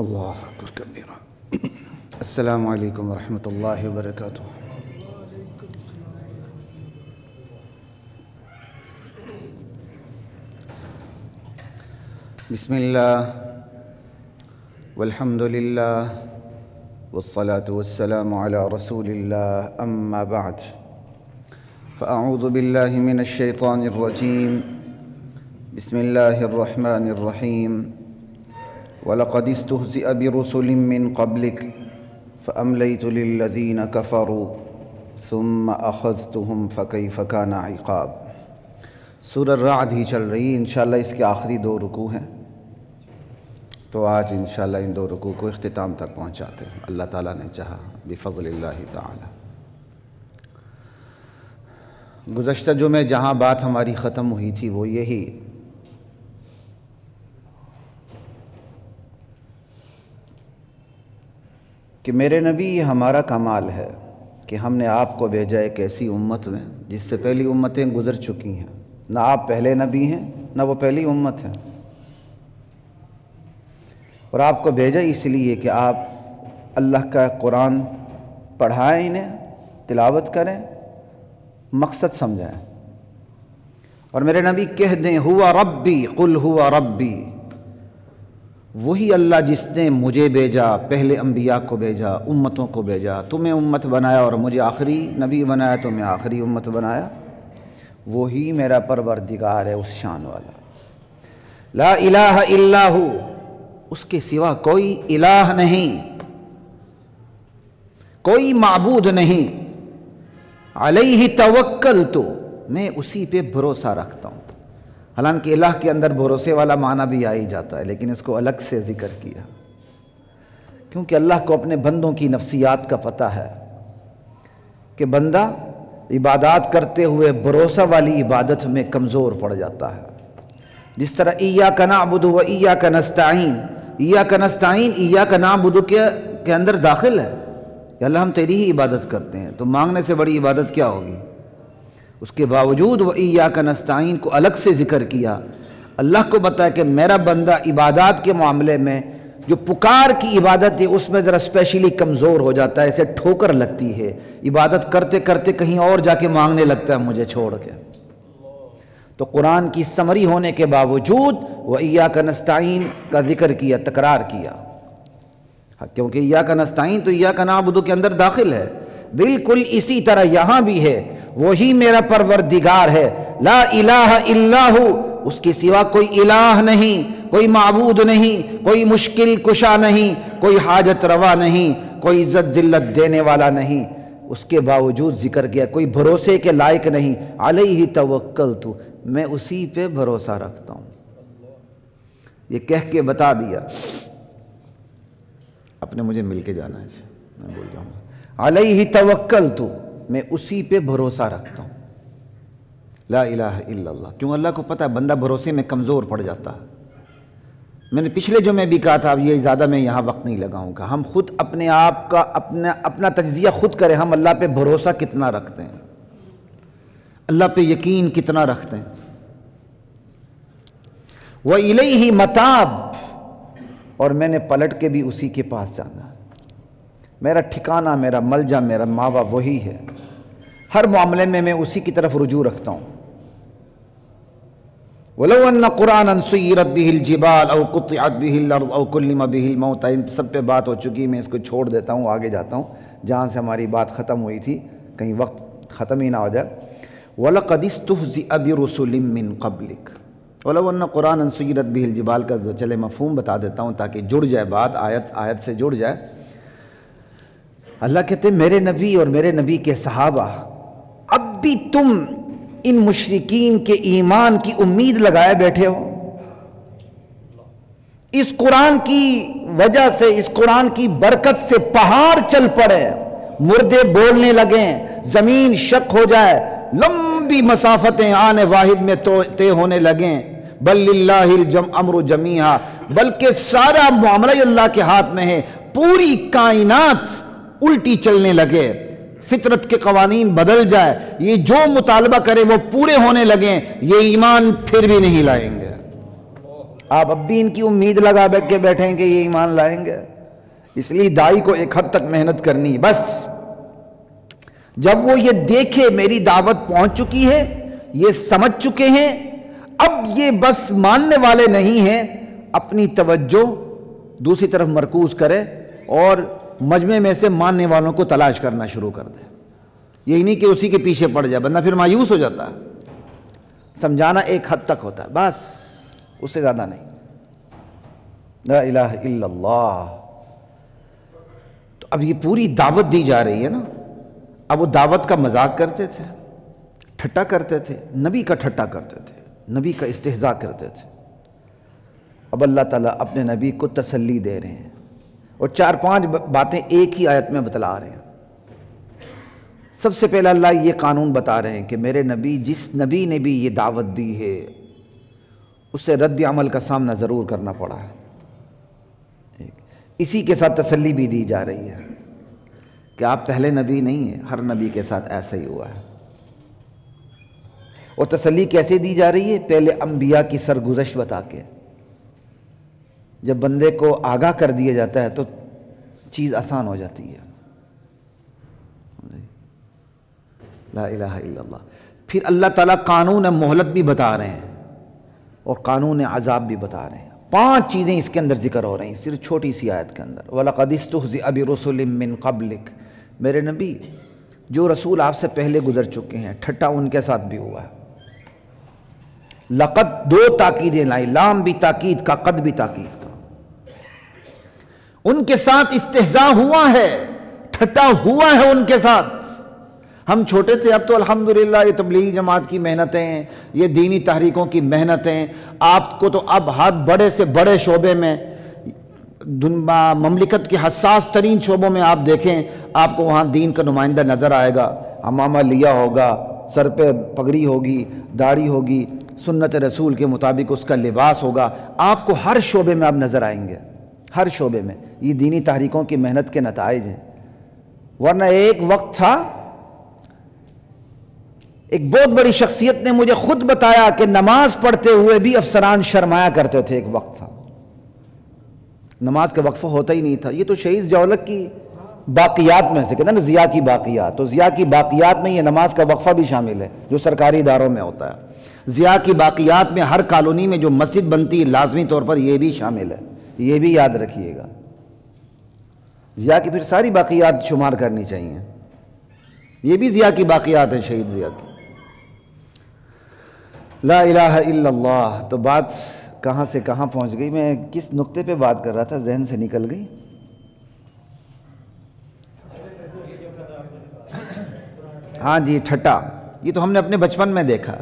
اللہ اکبر کبیرہ۔ السلام علیکم ورحمۃ اللہ وبرکاتہ۔ بسم اللہ والحمد للہ والصلاة والسلام علی رسول اللہ، اما بعد فاعوذ باللہ من الشیطان الرجیم، بسم اللہ الرحمن الرحیم۔ وَلَقَدِ اسْتُهْزِئَ بِرُسُلٍ مِّن قَبْلِكَ فَأَمْلَيْتُ لِلَّذِينَ كَفَرُوا ثُمَّ أَخَذْتُهُمْ فَكَيْفَ كَانَ عِقَابِ۔ سورہ الرعد ہی چل رہی ہے، انشاءاللہ اس کے آخری 2 رکوع ہیں، تو آج انشاءاللہ ان 2 رکوع کو اختتام تک پہنچاتے ہیں، اللہ تعالیٰ نے چاہا بفضل اللہ تعالی۔ گزشتہ جمعے جہاں بات ہماری ختم ہوئی تھی وہ یہی کہ میرے نبی یہ ہمارا کمال ہے کہ ہم نے آپ کو بھیجا ایک ایسی امت میں جس سے پہلی امتیں گزر چکی ہیں، نہ آپ پہلے نبی ہیں نہ وہ پہلی امت ہے، اور آپ کو بھیجا اس لیے کہ آپ اللہ کا قرآن پڑھائیں، انہیں تلاوت کریں، مقصد سمجھائیں، اور میرے نبی کہہ دیں ہوا ربی قل ہوا ربی، وہی اللہ جس نے مجھے بھیجا، پہلے انبیاء کو بھیجا، امتوں کو بھیجا، تمہیں امت بنایا اور مجھے آخری نبی بنایا، تمہیں آخری امت بنایا، وہی میرا پروردگار ہے، اس شان والا۔ لا الہ الا ہو، اس کے سوا کوئی الہ نہیں، کوئی معبود نہیں۔ علیہ توکلت، میں اسی پہ بھروسہ رکھتا ہوں۔ حالانکہ الہ کے اندر بھروسے والا معنی بھی آ ہی جاتا ہے، لیکن اس کو الگ سے ذکر کیا، کیونکہ اللہ کو اپنے بندوں کی نفسیات کا پتہ ہے کہ بندہ عبادات کرتے ہوئے بھروسہ والی عبادت میں کمزور پڑ جاتا ہے۔ جس طرح ایاک نعبد و ایاک نستعین، ایاک نستعین ایاک نعبد کے اندر داخل ہے کہ اللہ ہم تیری ہی عبادت کرتے ہیں، تو مانگنے سے بڑی عبادت کیا ہوگی؟ اس کے باوجود وہ ایاک نستعین کو الگ سے ذکر کیا۔ اللہ کو بتایا کہ میرا بندہ عبادات کے معاملے میں جو پکار کی عبادت ہے اس میں ذرا اسپیشلی کمزور ہو جاتا ہے، اسے ٹھوکر لگتی ہے، عبادت کرتے کرتے کہیں اور جا کے مانگنے لگتا ہے مجھے چھوڑ کے۔ تو قرآن کی سمری ہونے کے باوجود وہ ایاک نستعین کا ذکر کیا، تکرار کیا، کیونکہ ایاک نستعین تو ایاک نعبد کے اندر داخل ہے۔ بالکل اسی طرح یہاں بھی ہے، وہی میرا پروردگار ہے، لا الہ الا ہو، اس کے سوا کوئی الہ نہیں، کوئی معبود نہیں، کوئی مشکل کشا نہیں، کوئی حاجت روا نہیں، کوئی عزت ذلت دینے والا نہیں۔ اس کے باوجود ذکر کیا کوئی بھروسے کے لائق نہیں۔ علیہ توکلت، میں اسی پہ بھروسہ رکھتا ہوں، یہ کہہ کے بتا دیا۔ اپنے مجھے مل کے جانا ہے، میں بول جاؤں گا۔ علیہ توکلت، میں اسی پہ بھروسہ رکھتا ہوں، لا الہ الا اللہ۔ کیوں؟ اللہ کو پتہ ہے بندہ بھروسے میں کمزور پڑ جاتا ہے۔ میں نے پچھلے جو میں بھی کہا تھا، اب یہ زیادہ میں یہاں وقت نہیں لگاؤں گا، ہم خود اپنے آپ کا اپنا تجزیہ خود کریں، ہم اللہ پہ بھروسہ کتنا رکھتے ہیں، اللہ پہ یقین کتنا رکھتے ہیں۔ وَإِلَيْهِ مَتَابٌ، اور میں نے پلٹ کے بھی اسی کے پاس جانا ہے۔ میرا ٹھکانہ، میرا ملجا، میرا ماوا وہی ہے، ہر معاملے میں میں اسی کی طرف رجوع رکھتا ہوں۔ وَلَوْ أَنَّ قُرْآنًا سُيِّرَتْ بِهِ الْجِبَالُ أَوْ قُطِّعَتْ بِهِ الْأَرْضُ أَوْ كُلِّمَ بِهِ الْمَوْتَىٰ، ان سب پہ بات ہو چکی، میں اس کو چھوڑ دیتا ہوں، آگے جاتا ہوں جہاں سے ہماری بات ختم ہوئی تھی، کہیں وقت ختم ہی نہ ہو جائے۔ وَلَقَدِ اسْتُهْزِئَ بِرُسُلٍ مِّن قَبْلِكَ، وَلَوْ أَنَّ قُرْآنًا سُيِّرَتْ بِهِ الْجِبَالُ کا چلے مفہوم بتا دیتا ہوں تاکہ جڑ جائے بات، آیت سے جڑ جائے۔ اللہ کہتے ہیں میرے نبی اور میرے نبی کے صحابہ، اب بھی تم ان مشرکین کے ایمان کی امید لگائے بیٹھے ہو، اس قرآن کی وجہ سے، اس قرآن کی برکت سے پہاڑ چل پڑے، مردے بولنے لگیں، زمین شق ہو جائے، لمبی مسافتیں آنے واحد میں طے ہونے لگیں۔ بل للہ الامر جمیعا، بلکہ سارا معاملہ اللہ کے ہاتھ میں ہے، پوری کائنات الٹی چلنے لگے، فطرت کے قوانین بدل جائے، یہ جو مطالبہ کرے وہ پورے ہونے لگیں، یہ ایمان پھر بھی نہیں لائیں گے۔ آپ اب بھی ان کی امید لگا بیٹھ کے بیٹھیں کہ یہ ایمان لائیں گے. اس لیے داعی کو ایک حد تک محنت کرنی ہے. بس جب وہ یہ دیکھے میری دعوت پہنچ چکی ہے، یہ سمجھ چکے ہیں، اب یہ بس ماننے والے نہیں ہیں، اپنی توجہ دوسری طرف مرکوز کرے اور مجمع میں سے ماننے والوں کو تلاش کرنا شروع کر دے. یہی نہیں کہ اسی کے پیچھے پڑ جائے، بندہ پھر مایوس ہو جاتا ہے. سمجھانا ایک حد تک ہوتا ہے، بس اس سے زیادہ نہیں. لا الہ الا اللہ. تو اب یہ پوری دعوت دی جا رہی ہے نا. اب وہ دعوت کا مذاق کرتے تھے، ٹھٹا کرتے تھے، نبی کا ٹھٹا کرتے تھے، نبی کا استہزاء کرتے تھے. اب اللہ تعالیٰ اپنے نبی کو تسلی دے رہے ہیں اور 4-5 باتیں ایک ہی آیت میں بتلا رہے ہیں. سب سے پہلا اللہ یہ قانون بتا رہے ہیں کہ میرے نبی، جس نبی نے بھی یہ دعوت دی ہے اسے رد عمل کا سامنا ضرور کرنا پڑا ہے. اسی کے ساتھ تسلی بھی دی جا رہی ہے کہ آپ پہلے نبی نہیں ہیں، ہر نبی کے ساتھ ایسا ہی ہوا ہے. اور تسلی کیسے دی جا رہی ہے؟ پہلے انبیاء کی سرگزشت بتا کے. جب بندے کو آگاہ کر دیا جاتا ہے تو چیز آسان ہو جاتی ہے. لا الہ الا اللہ. پھر اللہ تعالیٰ قانون مہلت بھی بتا رہے ہیں اور قانون عذاب بھی بتا رہے ہیں. 5 چیزیں اس کے اندر ذکر ہو رہی ہیں صرف چھوٹی سی آیت کے اندر. وَلَقَدِ اسْتُهْزِئَ بِرُسُلٍ مِّن قَبْلِكَ. میرے نبی، جو رسول آپ سے پہلے گزر چکے ہیں ٹھٹا ان کے ساتھ بھی ہوا ہے. لقد 2 تاکیدیں لائی، لام بھی تاکید کا، قد بھی تاکید کا. ان کے ساتھ استہزاء ہوا ہے، ٹھٹا ہوا ہے ان کے ساتھ. ہم چھوٹے تھے، اب تو الحمدللہ یہ تبلیغی جماعت کی محنتیں، یہ دینی تحریکوں کی محنتیں، آپ کو تو اب ہر بڑے سے بڑے شعبے میں، مملکت کے حساس ترین شعبوں میں آپ دیکھیں، آپ کو وہاں دین کا نمائندہ نظر آئے گا. عمامہ لیا ہوگا، سر پہ پگڑی ہوگی، داڑھی ہوگی، سنت رسول کے مطابق اس کا لباس ہوگا. آپ کو ہر شعبے میں آپ نظر آئیں گے، ہر شعبے میں. یہ دینی تحریکوں کی محنت کے نتائج ہیں. ورنہ ایک وقت تھا، ایک بہت بڑی شخصیت نے مجھے خود بتایا کہ نماز پڑھتے ہوئے بھی افسران شرمایا کرتے تھے. ایک وقت تھا نماز کا وقفہ ہوتا ہی نہیں تھا. یہ تو شہید ضیاء کی باقیات میں سے کہتے ہیں نا، ضیاء کی باقیات. تو ضیاء کی باقیات میں یہ نماز کا وقفہ بھی شامل ہے جو سرکاری اداروں میں ہوتا ہے. ضیاء کی باقیات میں ہر کالونی میں جو مسجد بنتی ہے لازمی طور پر یہ بھی شامل ہے. یہ بھی یاد رکھیے گا. ضیاء کی پھر ساری باقیات شمار کرنی چاہیے. یہ بھی ضیاء کی باقیات ہیں، شہید ضیاء کی. لا الہ الا اللہ. تو بات کہاں سے کہاں پہنچ گئی؟ میں کس نقطے پہ بات کر رہا تھا، ذہن سے نکل گئی. ہاں جی، ٹھٹا. یہ تو ہم نے اپنے بچپن میں دیکھا.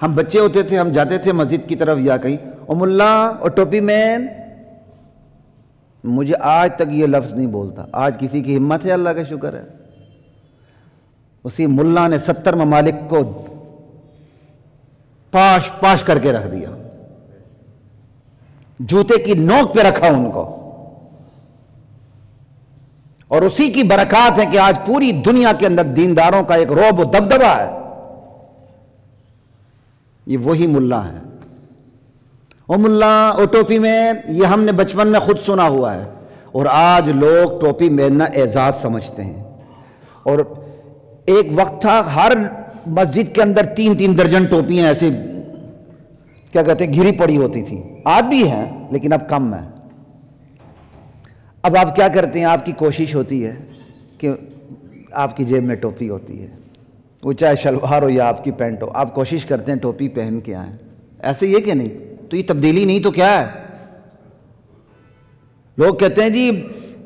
ہم بچے ہوتے تھے، ہم جاتے تھے مسجد کی طرف یا کہیں، او ملا، او ٹوپی مین. مجھے آج تک یہ لفظ نہیں بولتا. آج کسی کی ہمت ہے، اللہ کا شکر ہے. اسی ملا نے 70 ممالک کو پاش پاش کر کے رکھ دیا، جوتے کی نوک پہ رکھا ان کو. اور اسی کی برکات ہے کہ آج پوری دنیا کے اندر دینداروں کا ایک رعب و دبدبہ ہے. یہ وہی ملا ہے. او ملا، او ٹوپی مین، یہ ہم نے بچپن میں خود سنا ہوا ہے. اور آج لوگ ٹوپی میننا اعزاز سمجھتے ہیں. اور ایک وقت تھا ہر مسجد کے اندر 3-3 درجن ٹوپیاں ایسے کیا کہتے ہیں گھری پڑی ہوتی تھیں. آج بھی ہیں لیکن اب کم ہے. اب آپ کیا کرتے ہیں؟ آپ کی کوشش ہوتی ہے کہ آپ کی جیب میں ٹوپی ہوتی ہے، وہ چاہے شلوار ہو یا آپ کی پینٹ ہو، آپ کوشش کرتے ہیں ٹوپی پہن کے آئیں. ایسے یہ کہ نہیں؟ تو یہ تبدیلی نہیں تو کیا ہے؟ لوگ کہتے ہیں جی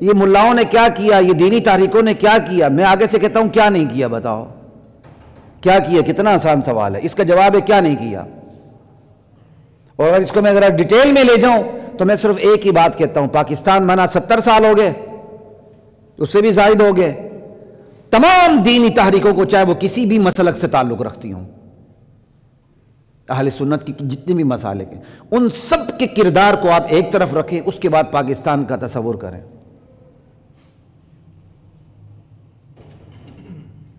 یہ ملاؤں نے کیا کیا، یہ دینی تحریکوں نے کیا کیا. میں آگے سے کہتا ہوں کیا نہیں کیا. بتاؤ کیا کیا؟ کتنا آسان سوال ہے. اس کا جواب ہے کیا نہیں کیا. اور اگر اس کو میں ذرا ڈیٹیل میں لے جاؤں تو میں صرف ایک ہی بات کہتا ہوں. پاکستان بنا 70 سال ہو گئے، اس سے بھی زائد ہو گئے. تمام دینی تحریکوں کو، چاہے وہ کسی بھی مسلک سے تعلق رکھتی ہوں، اہل سنت کی جتنے بھی مسالک ہیں، ان سب کے کردار کو آپ ایک طرف رکھیں، اس کے بعد پاکستان کا تصور کریں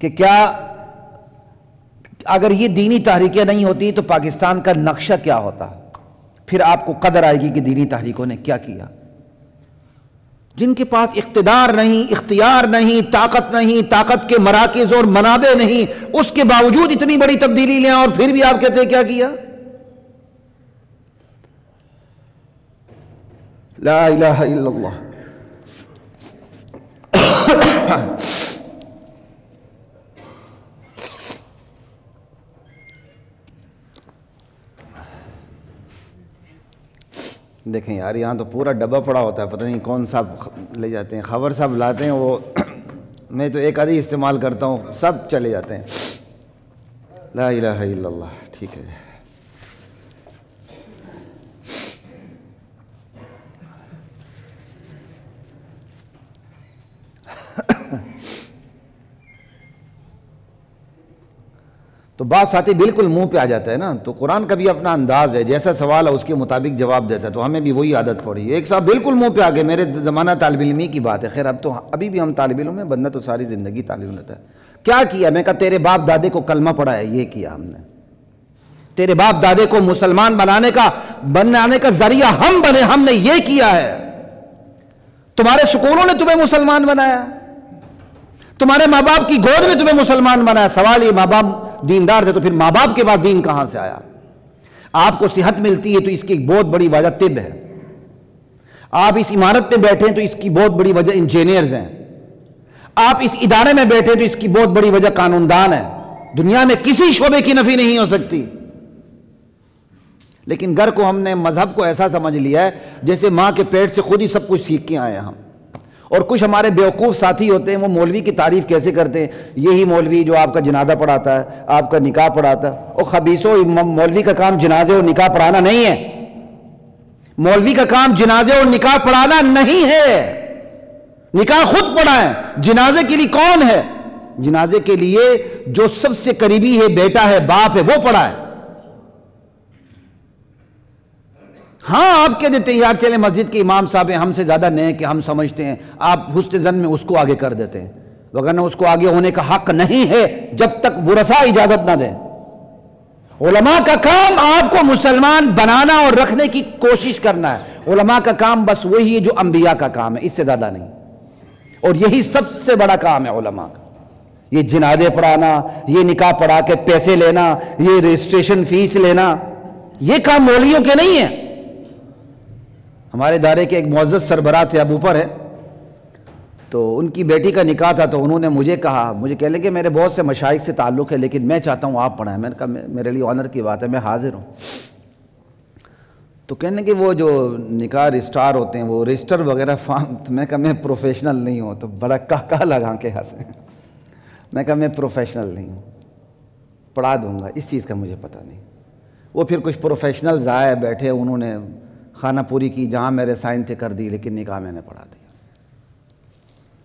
کہ کیا اگر یہ دینی تحریکیں نہیں ہوتی تو پاکستان کا نقشہ کیا ہوتا. پھر آپ کو قدر آئے گی کہ دینی تحریکوں نے کیا کیا۔ جن کے پاس اقتدار نہیں، اختیار نہیں، طاقت کے مراکز اور منابع نہیں، اس کے باوجود اتنی بڑی تبدیلی لیں اور پھر بھی آپ کہتے ہیں کیا کیا؟ لا الہ الا اللہ۔ دیکھیں یار، یہاں تو پورا ڈبہ پڑا ہوتا ہے، پتہ نہیں کون سا لے جاتے ہیں، خبر صاحب لاتے ہیں، وہ میں تو ایک آدھی استعمال کرتا ہوں، سب چلے جاتے ہیں۔ لا الہ الا اللہ۔ ٹھیک ہے، تو بات ساتھی بالکل منہ پہ آ جاتا ہے نا، تو قرآن کا بھی اپنا انداز ہے، جیسا سوال ہے اس کے مطابق جواب دیتا ہے، تو ہمیں بھی وہی عادت پڑی۔ ایک صاحب بالکل منہ پہ آ گئے، میرے زمانہ طالب علمی کی بات ہے، خیر اب تو ابھی بھی ہم طالب علم ہیں، بندہ تو ساری زندگی طالب علم رہتا ہے۔ کیا کیا؟ میں کہا تیرے باپ دادے کو کلمہ پڑھایا، یہ کیا ہم نے۔ تیرے باپ دادے کو مسلمان بنانے کا ذریعہ ہم بنے، ہم نے یہ کیا ہے۔ تمہارے سکولوں نے تمہیں مسلمان بنایا، تمہارے ماں باپ کی گود میں تمہیں مسلمان بنایا۔ سوال یہ، ماں باپ دیندار تھے تو پھر ماں باپ کے بعد دین کہاں سے آیا؟ آپ کو صحت ملتی ہے تو اس کی ایک بہت بڑی وجہ طب ہے، آپ اس عمارت میں بیٹھے ہیں تو اس کی بہت بڑی وجہ انجینئرز ہیں، آپ اس ادارے میں بیٹھے تو اس کی بہت بڑی وجہ قانون دان ہے۔ دنیا میں کسی شعبے کی نفی نہیں ہو سکتی، لیکن گھر کو ہم نے مذہب کو ایسا سمجھ لیا ہے جیسے ماں کے پیٹ سے خود ہی سب کچھ سیکھ کے آئے ہیں ہم۔ اور کچھ ہمارے بیوقوف ساتھی ہوتے ہیں، وہ مولوی کی تعریف کیسے کرتے ہیں، یہی مولوی جو آپ کا جنازہ پڑھاتا ہے، آپ کا نکاح پڑھاتا ہے۔ اور خبیثوں، مولوی کا کام جنازے اور نکاح پڑھانا نہیں ہے، مولوی کا کام جنازے اور نکاح پڑھانا نہیں ہے۔ نکاح خود پڑھائیں، جنازے کے لیے کون ہے؟ جنازے کے لیے جو سب سے قریبی ہے، بیٹا ہے، باپ ہے، وہ پڑھائے۔ ہاں آپ کہہ دیتے ہیں یار چلے مسجد کے امام صاحب ہیں، ہم سے زیادہ نیک کہ ہم سمجھتے ہیں، آپ حسن ظن میں اس کو آگے کر دیتے ہیں، وگرنہ اس کو آگے ہونے کا حق نہیں ہے جب تک ورثاء اجازت نہ دیں۔ علماء کا کام آپ کو مسلمان بنانا اور رکھنے کی کوشش کرنا ہے۔ علماء کا کام بس وہی ہے جو انبیاء کا کام ہے، اس سے زیادہ نہیں، اور یہی سب سے بڑا کام ہے علماء کا۔ یہ جنازے پڑھانا، یہ نکاح پڑھا کے پیسے لینا، یہ رجسٹریشن فیس لینا، یہ کام مولویوں کے نہیں ہے۔ ہمارے ادارے کے ایک معزز سربراہ تھے، اب اوپر ہے، تو ان کی بیٹی کا نکاح تھا، تو انہوں نے مجھے کہا، مجھے کہہ لیں کہ میرے بہت سے مشائخ سے تعلق ہے لیکن میں چاہتا ہوں آپ پڑھائیں۔ میں نے کہا میرے لیے آنر کی بات ہے، میں حاضر ہوں۔ تو کہنے کہ وہ جو نکاح رجسٹرار ہوتے ہیں وہ رجسٹر وغیرہ فارم، تو میں کہا میں پروفیشنل نہیں ہوں، تو بڑا کہا لگا کے ہنسے۔ میں کہا میں پروفیشنل نہیں ہوں، پڑھا دوں گا، اس چیز کا مجھے پتہ نہیں۔ وہ پھر کچھ پروفیشنلز آئے بیٹھے، انہوں نے خانہ پوری کی، جہاں میرے سائن تھے کر دی، لیکن نکاح میں نے پڑھا دیا۔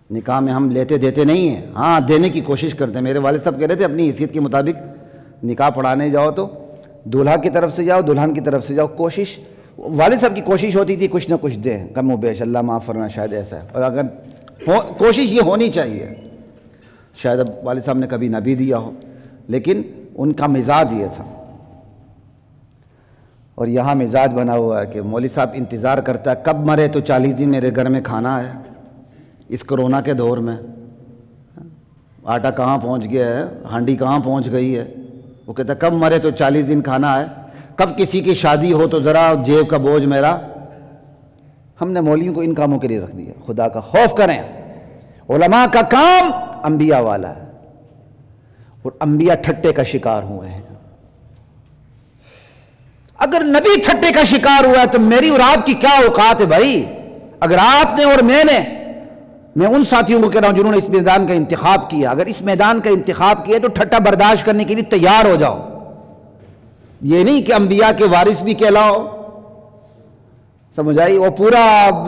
نکاح میں ہم لیتے دیتے نہیں ہیں، ہاں دینے کی کوشش کرتے ہیں۔ میرے والد صاحب کہہ رہے تھے اپنی حیثیت کے مطابق نکاح پڑھانے جاؤ تو دولہا کی طرف سے جاؤ، دلہن کی طرف سے جاؤ، کوشش والد صاحب کی کوشش ہوتی تھی کچھ نہ کچھ دیں، کم و بیش، اللہ معاف فرمائے، شاید ایسا ہے، اور اگر کوشش یہ ہونی چاہیے، شاید اب والد صاحب نے کبھی نہ بھی دیا ہو، لیکن ان کا مزاج یہ تھا۔ اور یہاں مزاج بنا ہوا ہے کہ مولوی صاحب انتظار کرتا ہے کب مرے تو 40 دن میرے گھر میں کھانا ہے۔ اس کرونا کے دور میں آٹا کہاں پہنچ گیا ہے، ہانڈی کہاں پہنچ گئی ہے، وہ کہتا ہے کب مرے تو 40 دن کھانا ہے، کب کسی کی شادی ہو تو ذرا جیب کا بوجھ میرا۔ ہم نے مولویوں کو ان کاموں کے لیے رکھ دیا۔ خدا کا خوف کریں، علماء کا کام انبیاء والا ہے، اور انبیاء ٹھٹے کا شکار ہوئے ہیں۔ اگر نبی ٹھٹے کا شکار ہوا ہے تو میری اور آپ کی کیا اوقات ہے بھائی؟ اگر آپ نے اور میں ان ساتھیوں کو کہہ رہا ہوں جنہوں نے اس میدان کا انتخاب کیا، اگر اس میدان کا انتخاب کیا تو ٹھٹا برداشت کرنے کے لیے تیار ہو جاؤ۔ یہ نہیں کہ انبیاء کے وارث بھی کہلاؤ، سمجھ آئی، وہ پورا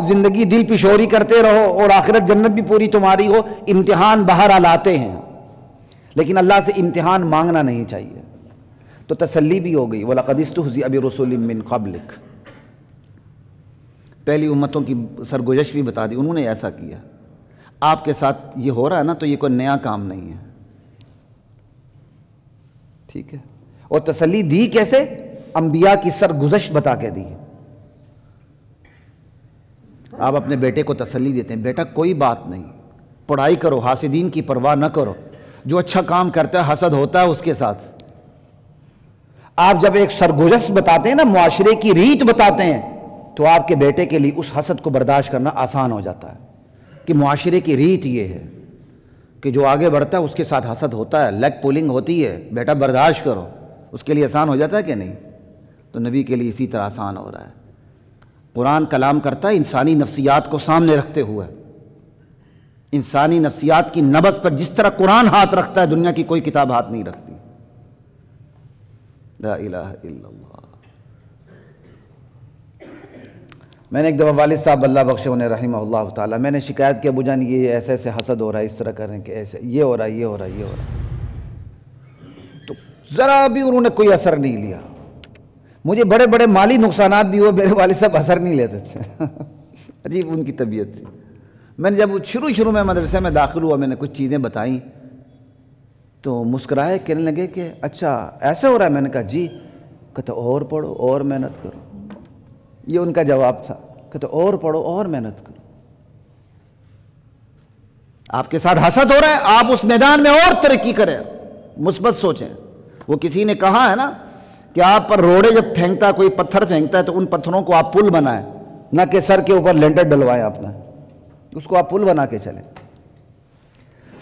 زندگی دل پشوری کرتے رہو اور آخرت جنت بھی پوری تمہاری ہو۔ امتحان بہرحال آتے ہیں، لیکن اللہ سے امتحان مانگنا نہیں چاہیے۔ تو تسلی بھی ہو گئی، وَلَقَدِ اسْتُهْزِئَ بِرُسُلٍ مِّن قَبْلِكَ، پہلی امتوں کی سرگزشت بھی بتا دی، انہوں نے ایسا کیا۔ آپ کے ساتھ یہ ہو رہا ہے نا، تو یہ کوئی نیا کام نہیں ہے، ٹھیک ہے؟ اور تسلی دی کیسے؟ انبیاء کی سرگزشت بتا کے دی۔ آپ اپنے بیٹے کو تسلی دیتے ہیں، بیٹا کوئی بات نہیں، پڑھائی کرو، حاسدین کی پرواہ نہ کرو، جو اچھا کام کرتا ہے حسد ہوتا ہے اس کے ساتھ۔ آپ جب ایک سرگزشت بتاتے ہیں نا، معاشرے کی ریت بتاتے ہیں، تو آپ کے بیٹے کے لیے اس حسد کو برداشت کرنا آسان ہو جاتا ہے کہ معاشرے کی ریت یہ ہے کہ جو آگے بڑھتا ہے اس کے ساتھ حسد ہوتا ہے، لیگ پولنگ ہوتی ہے، بیٹا برداشت کرو، اس کے لیے آسان ہو جاتا ہے کہ نہیں؟ تو نبی کے لیے اسی طرح آسان ہو رہا ہے۔ قرآن کلام کرتا ہے انسانی نفسیات کو سامنے رکھتے ہوئے، انسانی نفسیات کی نبض پر جس طرح قرآن ہاتھ رکھتا ہے دنیا کی کوئی کتاب ہاتھ نہیں رکھتی۔ لا الہ الا اللہ۔ میں نے ایک دفعہ والد صاحب اللہ بخشے انہیں رحمہ اللہ تعالیٰ، میں نے شکایت کی ابو جان یہ ایسے ایسے حسد ہو رہا ہے، اس طرح کریں کہ ایسے یہ ہو رہا ہے، یہ ہو رہا ہے، یہ ہو رہا ہے، تو ذرا بھی انہوں نے کوئی اثر نہیں لیا۔ مجھے بڑے بڑے مالی نقصانات بھی ہوئے، میرے والد صاحب اثر نہیں لیتے تھے۔ عجیب ان کی طبیعت تھی۔ میں نے جب شروع میں مدرسے میں داخل ہوا، میں نے کچھ چیزیں بتائیں تو مسکرائے، کہنے لگے کہ اچھا ایسے ہو رہا ہے؟ میں نے کہا جی۔ کہتے اور پڑھو اور محنت کرو، یہ ان کا جواب تھا۔ کہتے اور پڑھو اور محنت کرو، آپ کے ساتھ حسد ہو رہا ہے، آپ اس میدان میں اور ترقی کریں، مثبت سوچیں۔ وہ کسی نے کہا ہے نا کہ آپ پر روڑے جب پھینکتا ہے، کوئی پتھر پھینکتا ہے تو ان پتھروں کو آپ پل بنائیں، نہ کہ سر کے اوپر لینٹر ڈلوائیں اپنا، اس کو آپ پل بنا کے چلیں۔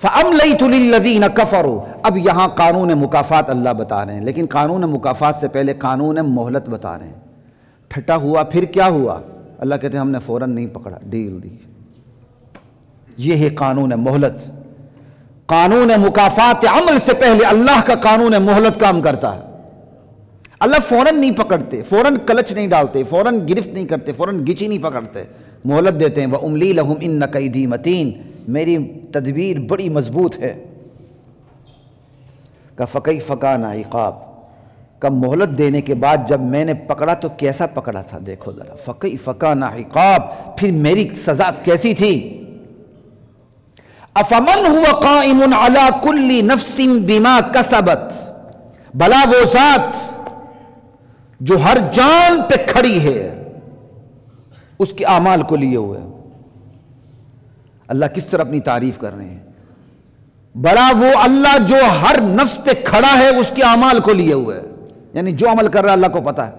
فَأَمْلَيْتُ لِلَّذِينَ كَفَرُوا۔ اب یہاں قانون مکافات اللہ بتا رہے ہیں، لیکن قانون مکافات سے پہلے قانون مہلت بتا رہے ہیں۔ ٹھٹا ہوا پھر کیا ہوا؟ اللہ کہتے ہیں ہم نے فوراً نہیں پکڑا، ڈیل دی۔ یہ ہے قانون مہلت۔ قانون مکافات عمل سے پہلے اللہ کا قانون مہلت کام کرتا ہے۔ اللہ فوراً نہیں پکڑتے، فوراً کلچ نہیں ڈالتے، فوراً گرفت نہیں کرتے، فوراً گچی نہیں پکڑتے، مہلت دیتے ہیں۔ وَأُمْلِي لَهُمْ إِنَّ كَيْدِي مَتِينٌ، میری تدبیر بڑی مضبوط ہے۔ کہ فَكَيْفَ كَانَ عِقَابِ، کہ مہلت دینے کے بعد جب میں نے پکڑا تو کیسا پکڑا تھا، دیکھو ذرا۔ فَكَيْفَ كَانَ عِقَابِ، پھر میری سزا کیسی تھی۔ أَفَمَنْ هُوَ قَائِمٌ عَلَى كُلِّ نَفْسٍ بِمَا كَسَبَتْ، بھلا وہ ذات جو ہر جان پہ کھڑی ہے اس کے اعمال کو لیے ہوئے۔ اللہ کس طرح اپنی تعریف کر رہے ہیں، بڑا وہ اللہ جو ہر نفس پہ کھڑا ہے اس کے اعمال کو لیے ہوئے، یعنی جو عمل کر رہا ہے اللہ کو پتا ہے۔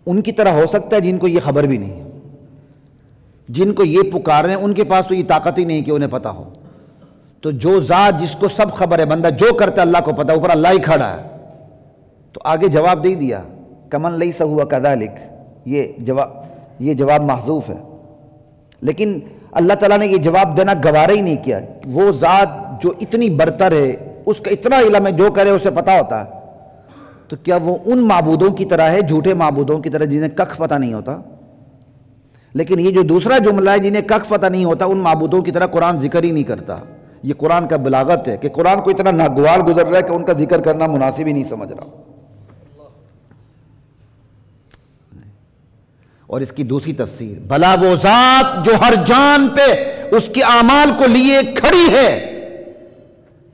ان کی طرح ہو سکتا ہے جن کو یہ خبر بھی نہیں، جن کو یہ پکار رہے ہیں ان کے پاس تو یہ طاقت ہی نہیں کہ انہیں پتا ہو۔ تو جو ذات جس کو سب خبر ہے، بندہ جو کرتا ہے اللہ کو پتا، اوپر اللہ ہی کھڑا ہے، تو آگے جواب دے دیا کمن لیس ہوا کذالک، یہ جواب محذوف ہے۔ لیکن اللہ تعالیٰ نے یہ جواب دینا گوارا ہی نہیں کیا۔ وہ ذات جو اتنی برتر ہے، اس کا اتنا علم ہے، جو کرے اسے پتا ہوتا ہے، تو کیا وہ ان معبودوں کی طرح ہے، جھوٹے معبودوں کی طرح جنہیں ککھ پتہ نہیں ہوتا؟ لیکن یہ جو دوسرا جملہ ہے جنہیں ککھ پتہ نہیں ہوتا، ان معبودوں کی طرح قرآن ذکر ہی نہیں کرتا۔ یہ قرآن کا بلاغت ہے کہ قرآن کو اتنا ناگوار گزر رہا ہے کہ ان کا ذکر کرنا مناسب ہی نہیں سمجھ رہا۔ اور اس کی دوسری تفسیر، بھلا وہ ذات جو ہر جان پہ اس کے اعمال کو لیے کھڑی ہے،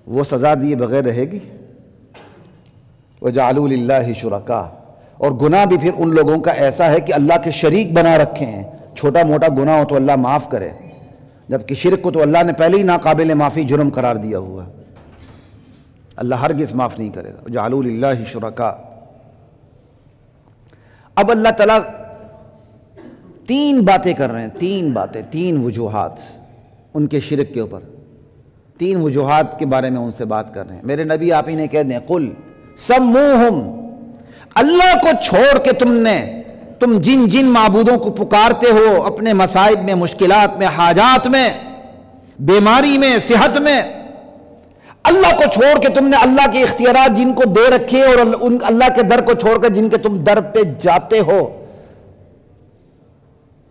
وہ سزا دیے بغیر رہے گی؟ وَجَعَلُوا لِلَّهِ شُرَكَاءَ، اور گناہ بھی پھر ان لوگوں کا ایسا ہے کہ اللہ کے شریک بنا رکھے ہیں۔ چھوٹا موٹا گناہ ہو تو اللہ معاف کرے، جبکہ شرک کو تو اللہ نے پہلے ہی ناقابل معافی جرم قرار دیا ہوا ہے، اللہ ہرگز معاف نہیں کرے گا۔ جعلوا للہ شرکاء۔ اب اللہ تعالیٰ تین باتیں کر رہے ہیں، تین باتیں، تین وجوہات ان کے شرک کے اوپر، تین وجوہات کے بارے میں ان سے بات کر رہے ہیں۔ میرے نبی آپ ہی نے کہہ دیں قل سموہم، اللہ کو چھوڑ کے تم جن جن معبودوں کو پکارتے ہو اپنے مصائب میں، مشکلات میں، حاجات میں، بیماری میں، صحت میں، اللہ کو چھوڑ کے تم نے اللہ کے اختیارات جن کو دے رکھے اور اللہ کے در کو چھوڑ کر جن کے تم در پہ جاتے ہو،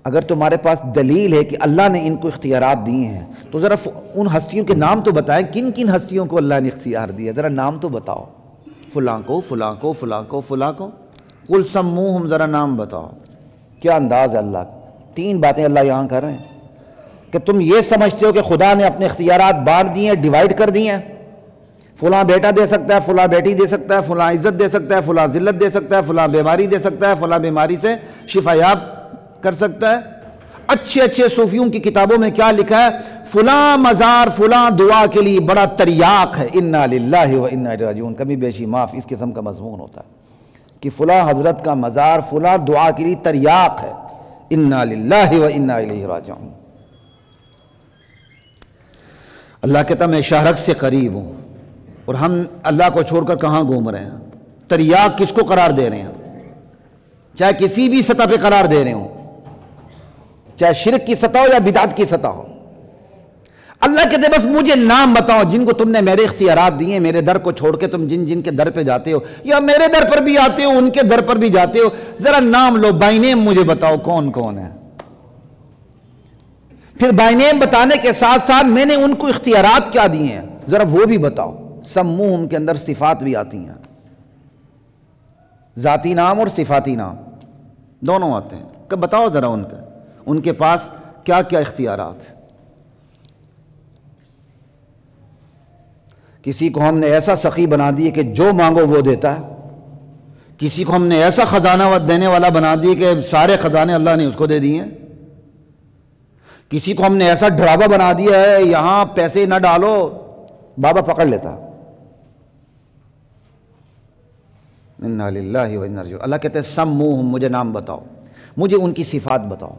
اگر تمہارے پاس دلیل ہے کہ اللہ نے ان کو اختیارات دیے ہیں تو ذرا ان ہستیوں کے نام تو بتائیں، کن کن ہستیوں کو اللہ نے اختیار دیا، ذرا نام تو بتاؤ، فلاں کو فلاں کو فلاں کو فلاں کو، قل سموہم، ذرا نام بتاؤ۔ کیا انداز ہے اللہ کا۔ تین باتیں اللہ یہاں کر رہے ہیں کہ تم یہ سمجھتے ہو کہ خدا نے اپنے اختیارات بانٹ دیے ہیں، ڈیوائیڈ کر دیے ہیں، فلاں بیٹا دے سکتا ہے، فلاں بیٹی دے سکتا ہے، فلاں عزت دے سکتا ہے، فلاں ذلت دے سکتا ہے، فلاں بیماری دے سکتا ہے، فلاں بیماری سے شفا یاب کر سکتا ہے۔ اچھے اچھے صوفیوں کی کتابوں میں کیا لکھا ہے؟ فلاں مزار فلاں دعا کے لیے بڑا تریاق ہے، انا للہ و انا الیہ راجعون، کمی بیشی معاف، اس قسم کا مضمون ہوتا ہے کہ فلاں حضرت کا مزار فلاں دعا کے لیے تریاق ہے، انا للہ و انا الیہ راجعون۔ اللہ کہتا میں شہرک سے قریب ہوں، اور ہم اللہ کو چھوڑ کر کہاں گھوم رہے ہیں؟ تریاق کس کو قرار دے رہے ہیں؟ چاہے کسی بھی سطح پہ قرار دے رہے ہوں، چاہے شرک کی سطح ہو یا بدعت کی سطح ہو۔ اللہ کہتے بس مجھے نام بتاؤ جن کو تم نے میرے اختیارات دیے، میرے در کو چھوڑ کے تم جن جن کے در پہ جاتے ہو، یا میرے در پر بھی آتے ہو ان کے در پر بھی جاتے ہو، ذرا نام لو، بائی نیم مجھے بتاؤ کون کون ہے۔ پھر بائی نیم بتانے کے ساتھ ساتھ میں نے ان کو اختیارات کیا دیے ہیں ذرا وہ بھی بتاؤ۔ سموہم کے اندر صفات بھی آتی ہیں، ذاتی نام اور صفاتی نام دونوں آتے ہیں، کہ بتاؤ ذرا ان کے پاس کیا کیا اختیارات ہیں۔ کسی کو ہم نے ایسا سخی بنا دیے کہ جو مانگو وہ دیتا ہے، کسی کو ہم نے ایسا خزانہ دینے والا بنا دیے کہ سارے خزانے اللہ نے اس کو دے دیے ہیں، کسی کو ہم نے ایسا ڈراوا بنا دیا ہے یہاں پیسے نہ ڈالو بابا پکڑ لیتا۔ انا للہ و انا الیہ راجعون۔ اللہ کہتے ہیں سموہم، مجھے نام بتاؤ، مجھے ان کی صفات بتاؤ۔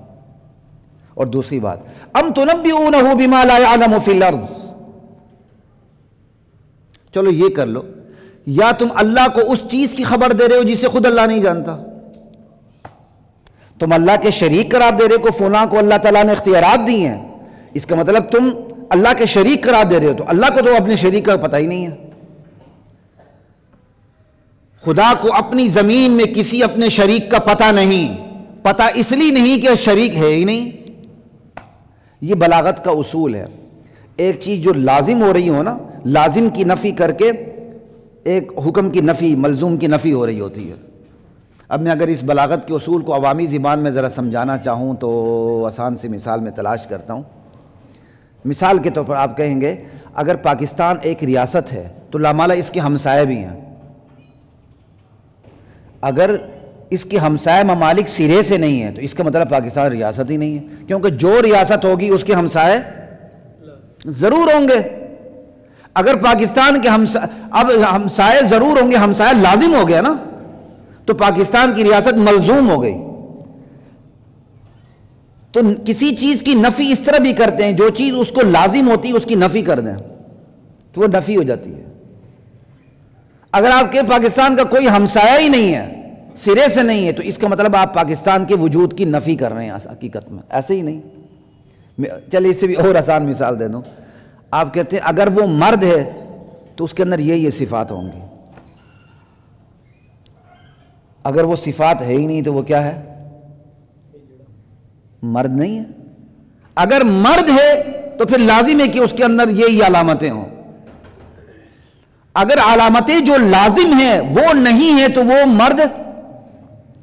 اور دوسری بات، ام تنبئونہ بما لا یعلم فی الارض، چلو یہ کر لو، یا تم اللہ کو اس چیز کی خبر دے رہے ہو جسے خود اللہ نہیں جانتا، تم اللہ کے شریک قرار دے رہے ہو، فلاں کو اللہ تعالیٰ نے اختیارات دی ہیں، اس کا مطلب تم اللہ کے شریک قرار دے رہے ہو، تو اللہ کو تو اپنے شریک کا پتہ ہی نہیں ہے۔ خدا کو اپنی زمین میں کسی اپنے شریک کا پتہ نہیں، پتہ اس لیے نہیں کہ شریک ہے ہی نہیں۔ یہ بلاغت کا اصول ہے، ایک چیز جو لازم ہو رہی ہو نا، لازم کی نفی کر کے ایک حکم کی نفی، ملزوم کی نفی ہو رہی ہوتی ہے۔ اب میں اگر اس بلاغت کے اصول کو عوامی زبان میں ذرا سمجھانا چاہوں تو آسان سی مثال میں تلاش کرتا ہوں۔ مثال کے طور پر آپ کہیں گے اگر پاکستان ایک ریاست ہے تو لامالہ اس کے ہمسائے بھی ہیں، اگر اس کے ہمسائے ممالک سرے سے نہیں ہیں تو اس کا مطلب پاکستان ریاست ہی نہیں ہے، کیونکہ جو ریاست ہوگی اس کے ہمسائے ضرور ہوں گے۔ اگر پاکستان کے اب ہمسائے ضرور ہوں گے، ہمسائے لازم ہو گیا نا، تو پاکستان کی ریاست ملزوم ہو گئی۔ تو کسی چیز کی نفی اس طرح بھی کرتے ہیں، جو چیز اس کو لازم ہوتی ہے اس کی نفی کر دیں تو وہ نفی ہو جاتی ہے۔ اگر آپ کے پاکستان کا کوئی ہمسایہ ہی نہیں ہے، سرے سے نہیں ہے، تو اس کا مطلب آپ پاکستان کے وجود کی نفی کر رہے ہیں حقیقت میں، ایسے ہی نہیں۔ چلیے اس سے بھی اور آسان مثال دے دوں، آپ کہتے ہیں اگر وہ مرد ہے تو اس کے اندر یہ صفات ہوں گی، اگر وہ صفات ہے ہی نہیں تو وہ کیا ہے؟ مرد نہیں ہے۔ اگر مرد ہے تو پھر لازم ہے کہ اس کے اندر یہی علامتیں ہوں، اگر علامتیں جو لازم ہیں وہ نہیں ہیں تو وہ مرد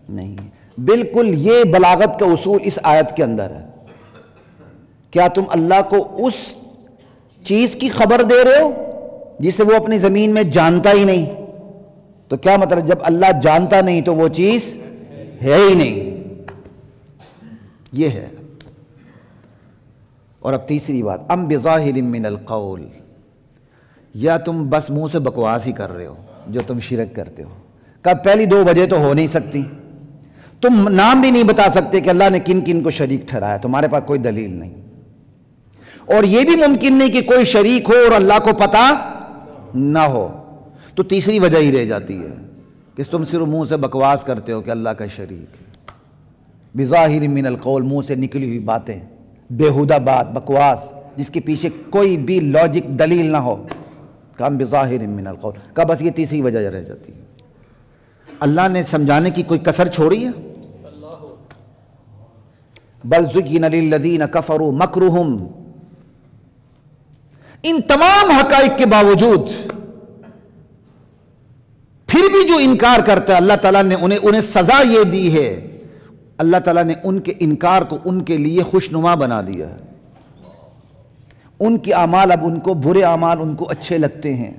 نہیں ہے۔ بالکل یہ بلاغت کا اصول اس آیت کے اندر ہے۔ کیا تم اللہ کو اس چیز کی خبر دے رہے ہو جسے وہ اپنی زمین میں جانتا ہی نہیں؟ تو کیا مطلب جب اللہ جانتا نہیں تو وہ چیز ہے ہی نہیں، یہ ہے۔ اور اب تیسری بات، ام بظاہر من القول، یا تم بس منہ سے بکواس ہی کر رہے ہو جو تم شرک کرتے ہو۔ کب پہلی دو وجہ تو ہو نہیں سکتی، تم نام بھی نہیں بتا سکتے کہ اللہ نے کن کن کو شریک ٹھہرایا، تمہارے پاس کوئی دلیل نہیں، اور یہ بھی ممکن نہیں کہ کوئی شریک ہو اور اللہ کو پتہ نہ ہو، تو تیسری وجہ ہی رہ جاتی ہے کہ تم صرف منہ سے بکواس کرتے ہو کہ اللہ کا شریک ہے۔ بظاہر من القول، منہ سے نکلی ہوئی باتیں، بیہودہ بات، بکواس جس کے پیچھے کوئی بھی لاجک دلیل نہ ہو، کام بظاہر من القول کا، بس یہ تیسری وجہ رہ جاتی ہے۔ اللہ نے سمجھانے کی کوئی کسر چھوڑی ہے؟ بل زین للذین کفروا مکرہم، ان تمام حقائق کے باوجود پھر بھی جو انکار کرتا ہے اللہ تعالیٰ نے انہیں سزا یہ دی ہے، اللہ تعالیٰ نے ان کے انکار کو ان کے لیے خوشنما بنا دیا ہے۔ ان کے اعمال اب ان کو برے اعمال ان کو اچھے لگتے ہیں،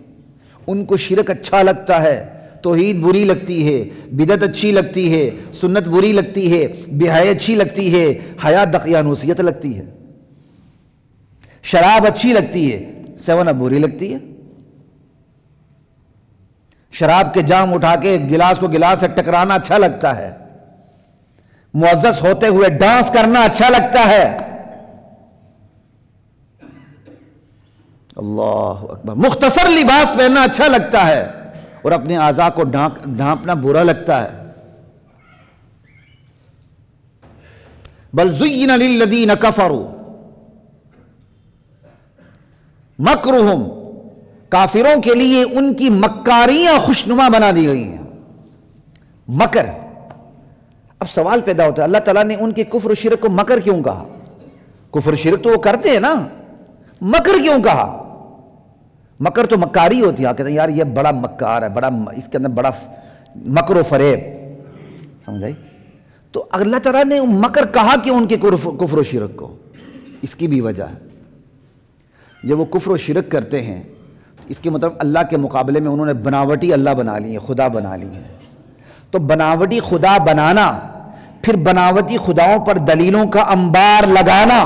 ان کو شرک اچھا لگتا ہے، توحید بری لگتی ہے، بدعت اچھی لگتی ہے، سنت بری لگتی ہے، بے حیائی اچھی لگتی ہے، حیا دقیانوسیت لگتی ہے، شراب اچھی لگتی ہے، 7 اپ بری لگتی ہے، شراب کے جام اٹھا کے گلاس کو گلاس سے ٹکرانا اچھا لگتا ہے، معزز ہوتے ہوئے ڈانس کرنا اچھا لگتا ہے، اللہ اکبر، مختصر لباس پہننا اچھا لگتا ہے، اور اپنے اعضاء کو ڈھانپنا برا لگتا ہے۔ بل زین للذین کفروا مکرہم، کافروں کے لیے ان کی مکاریاں خوشنما بنا دی گئی ہیں۔ مکر، اب سوال پیدا ہوتا ہے اللہ تعالیٰ نے ان کے کفر و شرک کو مکر کیوں کہا؟ کفر و شرک تو وہ کرتے ہیں نا، مکر کیوں کہا؟ مکر تو مکاری ہوتی ہے، کہتے ہیں یار یہ بڑا مکار ہے، بڑا اس کے اندر بڑا مکر و فریب، سمجھائی؟ تو اللہ تعالیٰ نے مکر کہا کہ ان کے کفر و شرک کو، اس کی بھی وجہ ہے۔ جب وہ کفر و شرک کرتے ہیں اس کے مطلب اللہ کے مقابلے میں انہوں نے بناوٹی اللہ بنا لی ہیں، خدا بنا لی ہیں۔ تو بناوٹی خدا بنانا، پھر بناوٹی خداؤں پر دلیلوں کا انبار لگانا،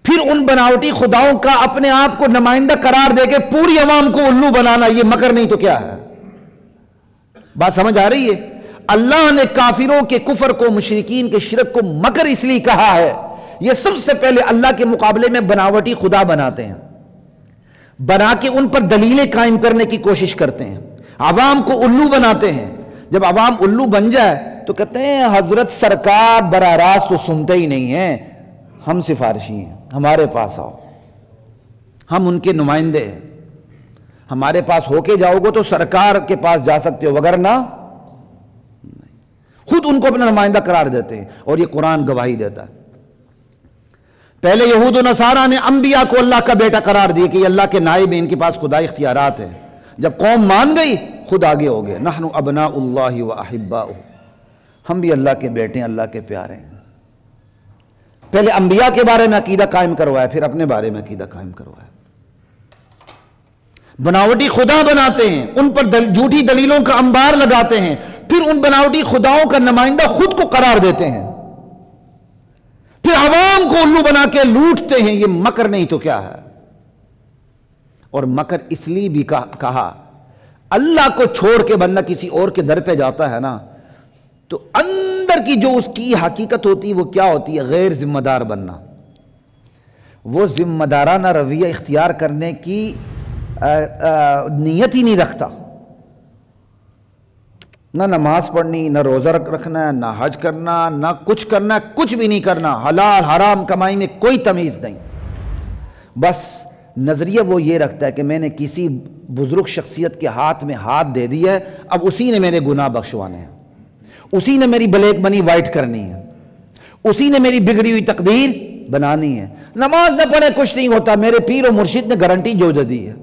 پھر ان بناوٹی خداؤں کا اپنے آپ کو نمائندہ قرار دے کے پوری عوام کو الو بنانا، یہ مکر نہیں تو کیا ہے؟ بات سمجھ آ رہی ہے؟ اللہ نے کافروں کے کفر کو، مشرکین کے شرک کو مکر اس لیے کہا ہے، یہ سب سے پہلے اللہ کے مقابلے میں بناوٹی خدا بناتے ہیں، بنا کے ان پر دلیلیں قائم کرنے کی کوشش کرتے ہیں، عوام کو الو بناتے ہیں۔ جب عوام الو بن جائے تو کہتے ہیں حضرت سرکار براہ راست تو سنتے ہی نہیں ہیں، ہم سفارشی ہیں، ہمارے پاس آؤ، ہم ان کے نمائندے ہیں، ہمارے پاس ہو کے جاؤ گے تو سرکار کے پاس جا سکتے ہو، وگرنہ خود ان کو اپنا نمائندہ قرار دیتے ہیں، اور یہ قرآن گواہی دیتا ہے۔ پہلے یہود و نصارہ نے انبیاء کو اللہ کا بیٹا قرار دیا کہ یہ اللہ کے نائب ہیں، ان کے پاس خدائی اختیارات ہیں۔ جب قوم مان گئی خود آگے ہو گئے، نحن ابناء اللہ و احباؤہ، ہم بھی اللہ کے بیٹے ہیں، اللہ کے پیارے ہیں۔ پہلے انبیاء کے بارے میں عقیدہ قائم کروایا، پھر اپنے بارے میں عقیدہ قائم کروایا۔ بناوٹی خدا بناتے ہیں، ان پر جھوٹی دلیلوں کا انبار لگاتے ہیں، پھر ان بناوٹی خداؤں کا نمائندہ خود کو قرار دیتے ہیں، پھر عوام کو الو بنا کے لوٹتے ہیں۔ یہ مکر نہیں تو کیا ہے؟ اور مکر اس لیے بھی کہا، اللہ کو چھوڑ کے بندہ کسی اور کے در پہ جاتا ہے نا، تو اندر کی جو اس کی حقیقت ہوتی ہے وہ کیا ہوتی ہے؟ غیر ذمہ دار بننا۔ وہ ذمہ دارانہ رویہ اختیار کرنے کی نیت ہی نہیں رکھتا، نہ نماز پڑھنی، نہ روزہ رکھنا ہے، نہ حج کرنا، نہ کچھ کرنا، کچھ بھی نہیں کرنا، حلال حرام کمائی میں کوئی تمیز نہیں۔ بس نظریہ وہ یہ رکھتا ہے کہ میں نے کسی بزرگ شخصیت کے ہاتھ میں ہاتھ دے دیا ہے، اب اسی نے میرے گناہ بخشوانے ہیں، اسی نے میری بلیک منی وائٹ کرنی ہے، اسی نے میری بگڑی ہوئی تقدیر بنانی ہے۔ نماز نہ پڑھے کچھ نہیں ہوتا، میرے پیر و مرشد نے گارنٹی جو دی ہے۔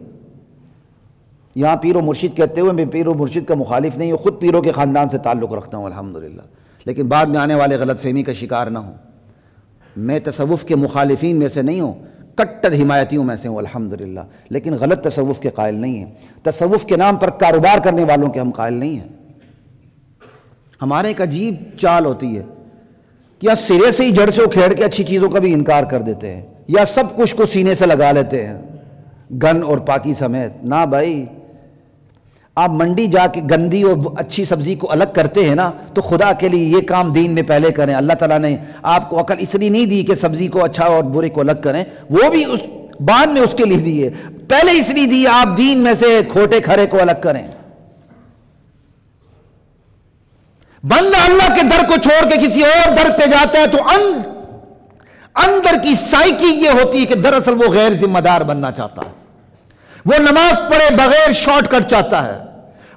یہاں پیر و مرشد کہتے ہوئے میں پیر و مرشد کا مخالف نہیں ہوں، خود پیروں کے خاندان سے تعلق رکھتا ہوں الحمدللہ، لیکن بعد میں آنے والے غلط فہمی کا شکار نہ ہوں۔ میں تصوف کے مخالفین میں سے نہیں ہوں، کٹر حمایتیوں میں سے ہوں الحمدللہ، لیکن غلط تصوف کے قائل نہیں ہیں۔ تصوف کے نام پر کاروبار کرنے والوں کے ہم قائل نہیں ہیں۔ ہمارے ایک عجیب چال ہوتی ہے کہ یا سرے سے ہی جڑ سے اکھیڑ کے اچھی چیزوں کا بھی انکار کر دیتے ہیں، یا سب کچھ کو سینے سے لگا لیتے ہیں گن اور پاکی سمیت۔ نہ بھائی، آپ منڈی جا کے گندی اور اچھی سبزی کو الگ کرتے ہیں نا، تو خدا کے لیے یہ کام دین میں پہلے کریں۔ اللہ تعالیٰ نے آپ کو عقل اس لیے نہیں دی کہ سبزی کو اچھا اور برے کو الگ کریں، وہ بھی اس بعد میں اس کے لیے دی ہے، پہلے اس لیے دی آپ دین میں سے کھوٹے کھرے کو الگ کریں۔ بندہ اللہ کے در کو چھوڑ کے کسی اور در پہ جاتا ہے تو اندر کی سائیکی یہ ہوتی ہے کہ دراصل وہ غیر ذمہ دار بننا چاہتا ہے، وہ نماز پڑھے بغیر شارٹ کٹ چاہتا ہے،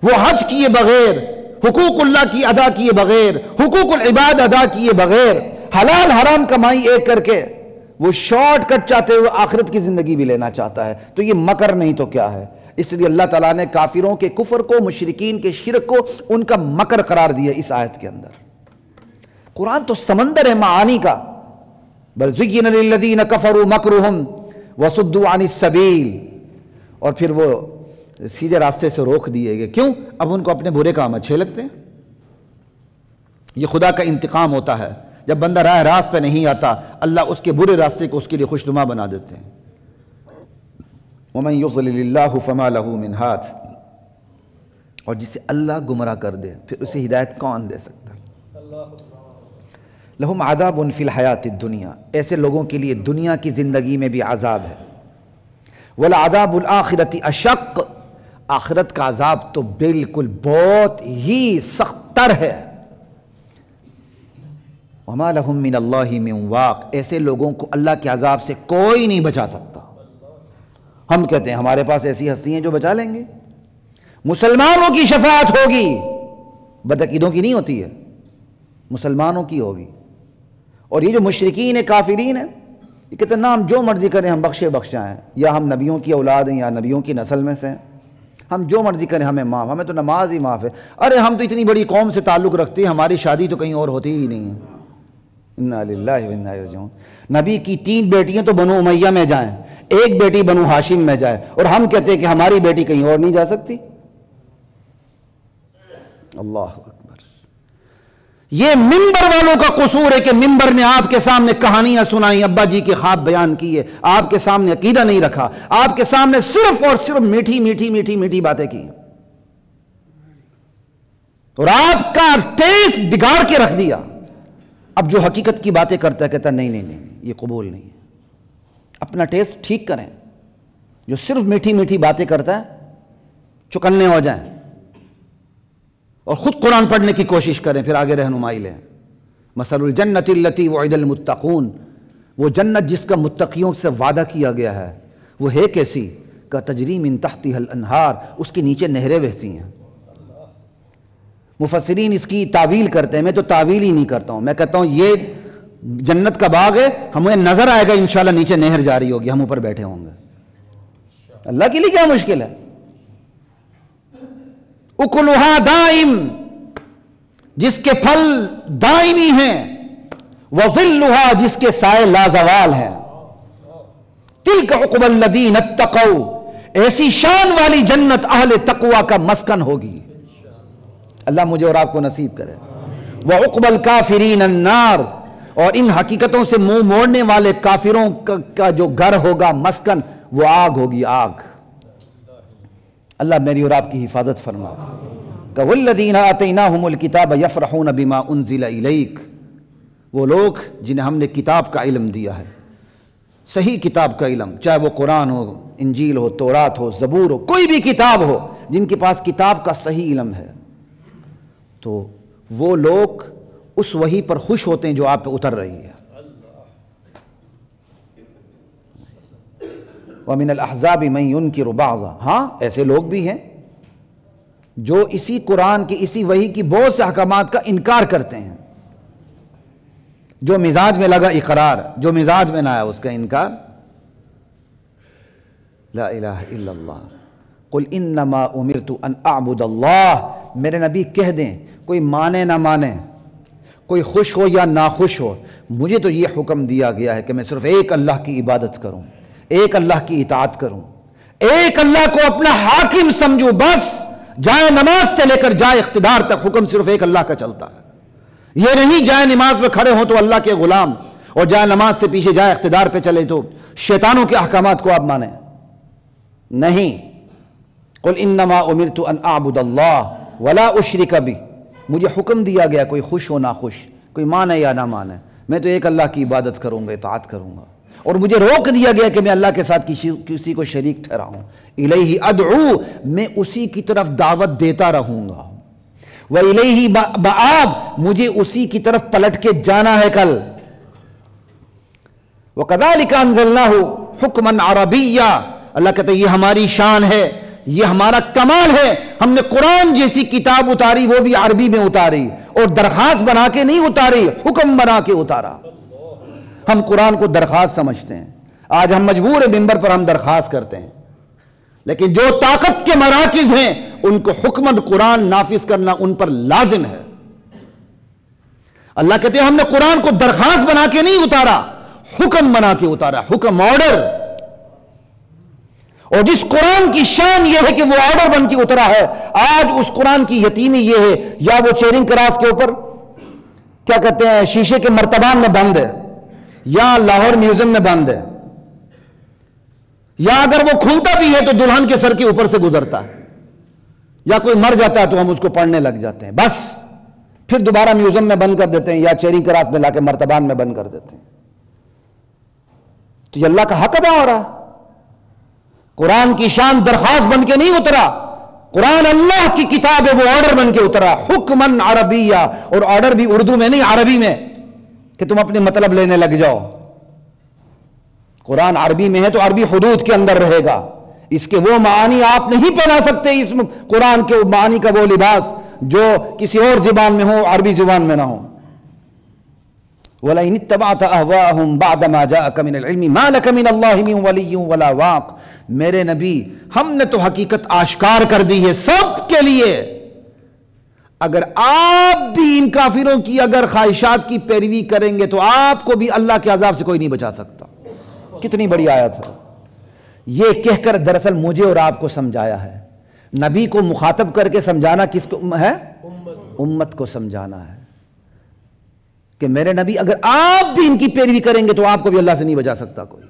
وہ حج کیے بغیر، حقوق اللہ کی ادا کیے بغیر، حقوق العباد ادا کیے بغیر، حلال حرام کمائی ایک کر کے وہ شارٹ کٹ چاہتے ہوئے آخرت کی زندگی بھی لینا چاہتا ہے، تو یہ مکر نہیں تو کیا ہے؟ اس لیے اللہ تعالیٰ نے کافروں کے کفر کو، مشرکین کے شرک کو ان کا مکر قرار دیا اس آیت کے اندر۔ قرآن تو سمندر ہے معانی کا۔ بل زین للذین کفروا مکرہم وصدوا عن السبیل، اور پھر وہ سیدھے راستے سے روک دیے گئے. کیوں؟ اب ان کو اپنے برے کام اچھے لگتے ہیں. یہ خدا کا انتقام ہوتا ہے. جب بندہ راہ راست پہ نہیں آتا اللہ اس کے برے راستے کو اس کے لیے خوشنما بنا دیتے ہیں. وَمَن يُضْلِلِ اللَّهُ فَمَا لَهُ مِنْ هَادٍ. اور جسے اللہ گمراہ کر دے پھر اسے ہدایت کون دے سکتا؟ لہم عذاب فی الحیات الدنیا. ایسے لوگوں کے لیے دنیا کی زندگی میں بھی عذاب ہے. وَالْعَذَابُ الْآخِرَةِ أَشَقُّ. آخرت کا عذاب تو بالکل بہت ہی سخت تر ہے. وَمَا لَهُم مِّنَ اللَّهِ مِن وَاقٍ. ایسے لوگوں کو اللہ کے عذاب سے کوئی نہیں بچا سکتا. ہم کہتے ہیں ہمارے پاس ایسی ہستی ہیں جو بچا لیں گے. مسلمانوں کی شفاعت ہوگی، بدعقیدوں کی نہیں ہوتی ہے، مسلمانوں کی ہوگی. اور یہ جو مشرکین کافرین ہیں یہ کہتے ہیں نا ہم جو مرضی کریں ہم بخشا ہیں، یا ہم نبیوں کی اولاد ہیں یا نبیوں کی نسل میں سے ہیں، ہم جو مرضی کریں ہمیں معاف، ہمیں تو نماز ہی معاف ہے. ارے ہم تو اتنی بڑی قوم سے تعلق رکھتے ہیں، ہماری شادی تو کہیں اور ہوتی ہی نہیں ہے. انا للہ و انا الیہ راجعون. نبی کی 3 بیٹیاں تو بنو امیہ میں جائیں، 1 بیٹی بنو ہاشم میں جائے، اور ہم کہتے ہیں کہ ہماری بیٹی کہیں اور نہیں جا سکتی. اللہ اکبر. یہ ممبر والوں کا قصور ہے کہ ممبر نے آپ کے سامنے کہانیاں سنائیں، ابا جی کے خواب بیان کیے، آپ کے سامنے عقیدہ نہیں رکھا، آپ کے سامنے صرف اور صرف میٹھی میٹھی میٹھی میٹھی باتیں کی اور آپ کا ٹیسٹ بگاڑ کے رکھ دیا. اب جو حقیقت کی باتیں کرتا ہے کہتا ہے نہیں یہ قبول نہیں ہے. اپنا ٹیسٹ ٹھیک کریں. جو صرف میٹھی میٹھی باتیں کرتا ہے چکنے ہو جائیں اور خود قرآن پڑھنے کی کوشش کریں، پھر آگے رہنمائی لیں. مثل الجنت التی وعد المتقون. وہ جنت جس کا متقیوں سے وعدہ کیا گیا ہے وہ ہے کیسی؟ کا تجری من تحتها الانہار. اس کے نیچے نہریں بہتی ہیں. مفسرین اس کی تعویل کرتے ہیں، میں تو تعویل ہی نہیں کرتا ہوں. میں کہتا ہوں یہ جنت کا باغ ہے، ہمیں نظر آئے گا انشاءاللہ نیچے نہر جاری ہوگی، ہم اوپر بیٹھے ہوں گے. اللہ کے لیے کیا مشکل ہے؟ اکلھا دائم. جس کے پھل دائمی ہیں، وظلھا جس کے سائے لازوال ہیں. تلک عقبی الذین اتقوا. ایسی شان والی جنت اہل تقوی کا مسکن ہوگی. اللہ مجھے اور آپ کو نصیب کرے. وعقبی الکافرین النار. اور ان حقیقتوں سے منہ موڑنے والے کافروں کا جو گھر ہوگا، مسکن، وہ آگ ہوگی، آگ. اللہ میری اور آپ کی حفاظت فرما. وَالَّذِينَ آتَيْنَاهُمُ الْكِتَابَ يَفْرَحُونَ بِمَا أُنزِلَ إِلَيْكَ. وہ لوگ جنہیں ہم نے کتاب کا علم دیا ہے، صحیح کتاب کا علم، چاہے وہ قرآن ہو، انجیل ہو، تورات ہو، زبور ہو، کوئی بھی کتاب ہو، جن کے پاس کتاب کا صحیح علم ہے، تو وہ لوگ اس وحی پر خوش ہوتے ہیں جو آپ پہ اتر رہی ہے. وَمِنَ الْأَحْزَابِ مَن يُنْكِرُ بَعْضًا. ہاں ایسے لوگ بھی ہیں جو اسی قرآن کی، اسی وحی کی بہت سے احکامات کا انکار کرتے ہیں. جو مزاج میں لگا اقرار، جو مزاج میں نہ آیا اس کا انکار. لا الہ الا اللہ. قل انما امرت ان اعبد اللہ. میرے نبی کہہ دیں، کوئی مانے نہ مانے، کوئی خوش ہو یا ناخوش ہو، مجھے تو یہ حکم دیا گیا ہے کہ میں صرف ایک اللہ کی عبادت کروں، ایک اللہ کی اطاعت کروں، ایک اللہ کو اپنا حاکم سمجھوں. بس جائے نماز سے لے کر جائے اقتدار تک حکم صرف ایک اللہ کا چلتا ہے. یہ نہیں جائے نماز پہ کھڑے ہوں تو اللہ کے غلام، اور جائے نماز سے پیچھے جائے اقتدار پہ چلے تو شیطانوں کے احکامات کو آپ مانیں. نہیں. قل انما امرت ان اعبد اللہ ولا اشرک بہ. مجھے حکم دیا گیا، کوئی خوش ہو نہ خوش، کوئی مانے یا نہ مانے، میں تو ایک اللہ کی عبادت کروں گا، اطاعت کروں گا. اور مجھے روک دیا گیا کہ میں اللہ کے ساتھ کسی کو شریک ٹھہراؤں. الیہ ادعو. میں اسی کی طرف دعوت دیتا رہوں گا. وَإِلَيْهِ مَآبِ. مجھے اسی کی طرف پلٹ کے جانا ہے کل. وَكَذَلِكَ أَنزَلْنَاهُ حُكْمًا عَرَبِيًّا. اللہ کہتا ہے یہ ہماری شان ہے، یہ ہمارا کمال ہے. ہم نے قرآن جیسی کتاب اتاری، وہ بھی عربی میں اتاری، اور درخواست بنا کے نہیں اتاری، حکم بنا کے اتارا. ہم قرآن کو درخواست سمجھتے ہیں. آج ہم مجبور ہیں ممبر پر ہم درخواست کرتے ہیں، لیکن جو طاقت کے مراکز ہیں ان کو حکمت قرآن نافذ کرنا ان پر لازم ہے. اللہ کہتے ہیں ہم نے قرآن کو درخواست بنا کے نہیں اتارا، حکم بنا کے اتارا. حکم، آرڈر. اور جس قرآن کی شان یہ ہے کہ وہ آرڈر بن کے اترا ہے، آج اس قرآن کی یتیمی یہ ہے، یا وہ چیرنگ کراس کے اوپر کیا کہتے ہیں شیشے کے مرتبان میں بند ہے، یا لاہور میوزیم میں بند ہے، یا اگر وہ کھلتا بھی ہے تو دلہن کے سر کے اوپر سے گزرتا ہے، یا کوئی مر جاتا ہے تو ہم اس کو پڑھنے لگ جاتے ہیں، بس پھر دوبارہ میوزیم میں بند کر دیتے ہیں یا چیرنگ کراس میں لا کے مرتبان میں بند کر دیتے ہیں۔ تو یہ اللہ کا حق ادا ہو رہا ہے۔ قرآن کی شان درخواست بن کے نہیں اترا، قرآن اللہ کی کتاب ہے، وہ آرڈر بن کے اترا، حکمن عربیہ، اور آرڈر بھی اردو میں نہیں عربی میں کہ تم اپنے مطلب لینے لگ جاؤ۔ قرآن عربی میں ہے تو عربی حدود کے اندر رہے گا، اس کے وہ معانی آپ نہیں پہنا سکتے، اس قرآن کے معانی کا وہ لباس جو کسی اور زبان میں ہو، عربی زبان میں نہ ہو۔ وَلَئِنِ اتَّبَعْتَ أَهْوَاءَهُمْ بَعْدَ مَا جَاءَكَ مِنَ الْعِلْمِ مَا لَكَ مِنَ اللَّهِ مِنْ وَلِيٍّ وَلَا وَاقٍ۔ میرے نبی، ہم نے تو حقیقت آشکار کر دی ہے سب کے لیے، اگر آپ بھی ان کافروں کی اگر خواہشات کی پیروی کریں گے تو آپ کو بھی اللہ کے عذاب سے کوئی نہیں بچا سکتا۔ کتنی بڑی آیت ہے یہ، کہہ کر دراصل مجھے اور آپ کو سمجھایا ہے۔ نبی کو مخاطب کر کے سمجھانا کس کو ہے؟ امت کو سمجھانا ہے کہ میرے نبی اگر آپ بھی ان کی پیروی کریں گے تو آپ کو بھی اللہ سے نہیں بچا سکتا کوئی،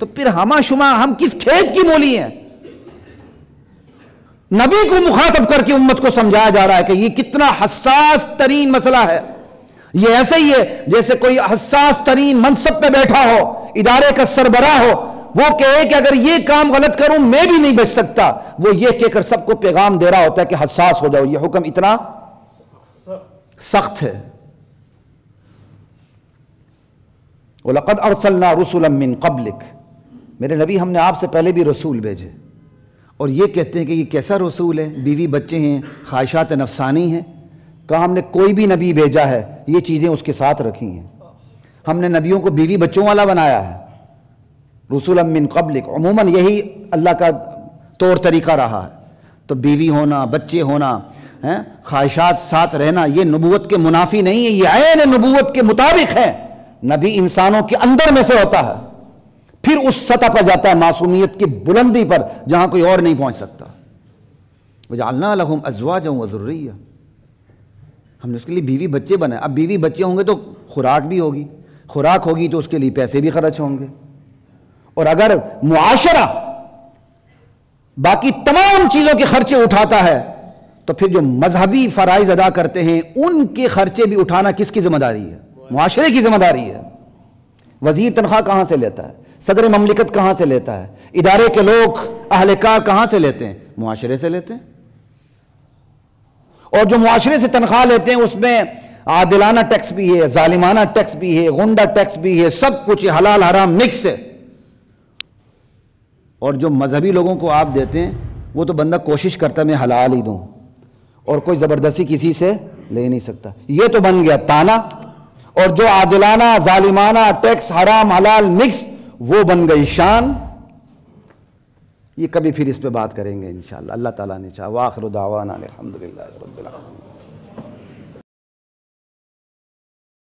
تو پھر ہما شما ہم کس کھیت کی مولی ہیں؟ نبی کو مخاطب کر کے امت کو سمجھایا جا رہا ہے کہ یہ کتنا حساس ترین مسئلہ ہے۔ یہ ایسے ہی ہے جیسے کوئی حساس ترین منصب پہ بیٹھا ہو، ادارے کا سربراہ ہو، وہ کہے کہ اگر یہ کام غلط کروں میں بھی نہیں بچ سکتا، وہ یہ کہہ کر سب کو پیغام دے رہا ہوتا ہے کہ حساس ہو جاؤ، یہ حکم اتنا سخت ہے۔ وَلَقَدْ أَرْسَلْنَا رُسُلًا مِّن قَبْلِكَ، میرے نبی ہم نے آپ سے پہلے بھی رسول بھیجے، اور یہ کہتے ہیں کہ یہ کیسا رسول ہے؟ بیوی بچے ہیں، خواہشات نفسانی ہیں۔ کہا ہم نے کوئی بھی نبی بھیجا ہے یہ چیزیں اس کے ساتھ رکھی ہیں، ہم نے نبیوں کو بیوی بچوں والا بنایا ہے۔ رسولا من قبلک، عموماً یہی اللہ کا طور طریقہ رہا ہے، تو بیوی ہونا، بچے ہونا، خواہشات ساتھ رہنا، یہ نبوت کے منافی نہیں ہے، یہ عین نبوت کے مطابق ہے۔ نبی انسانوں کے اندر میں سے ہوتا ہے، پھر اس سطح پر جاتا ہے معصومیت کی بلندی پر جہاں کوئی اور نہیں پہنچ سکتا۔ وَجَعَلْنَا لَهُمْ أَزْوَاجًا وَذُرِّيَّةً، ہم نے اس کے لیے بیوی بچے بنائے۔ اب بیوی بچے ہوں گے تو خوراک بھی ہوگی، خوراک ہوگی تو اس کے لیے پیسے بھی خرچ ہوں گے، اور اگر معاشرہ باقی تمام چیزوں کے خرچے اٹھاتا ہے تو پھر جو مذہبی فرائض ادا کرتے ہیں ان کے خرچے بھی اٹھانا کس کی ذمہ داری ہے؟ معاشرے کی ذمہ داری ہے۔ وزیر تنخواہ کہاں سے لیتا ہے؟ صدر مملکت کہاں سے لیتا ہے؟ ادارے کے لوگ اہلکار کہاں سے لیتے ہیں؟ معاشرے سے لیتے ہیں۔ اور جو معاشرے سے تنخواہ لیتے ہیں اس میں عادلانہ ٹیکس بھی ہے، ظالمانہ ٹیکس بھی ہے، غنڈہ ٹیکس بھی ہے، سب کچھ حلال حرام مکس ہے۔ اور جو مذہبی لوگوں کو آپ دیتے ہیں وہ تو بندہ کوشش کرتا ہے میں حلال ہی دوں، اور کوئی زبردستی کسی سے لے نہیں سکتا۔ یہ تو بن گیا تانا، اور جو عادلانہ ظالمانہ ٹیکس حرام حلال مکس وہ بن گئی شان۔ یہ کبھی پھر اس پہ بات کریں گے انشاءاللہ، اللہ تعالیٰ نے چاہا۔ وآخر دعوانا الحمدللہ رب العالمین۔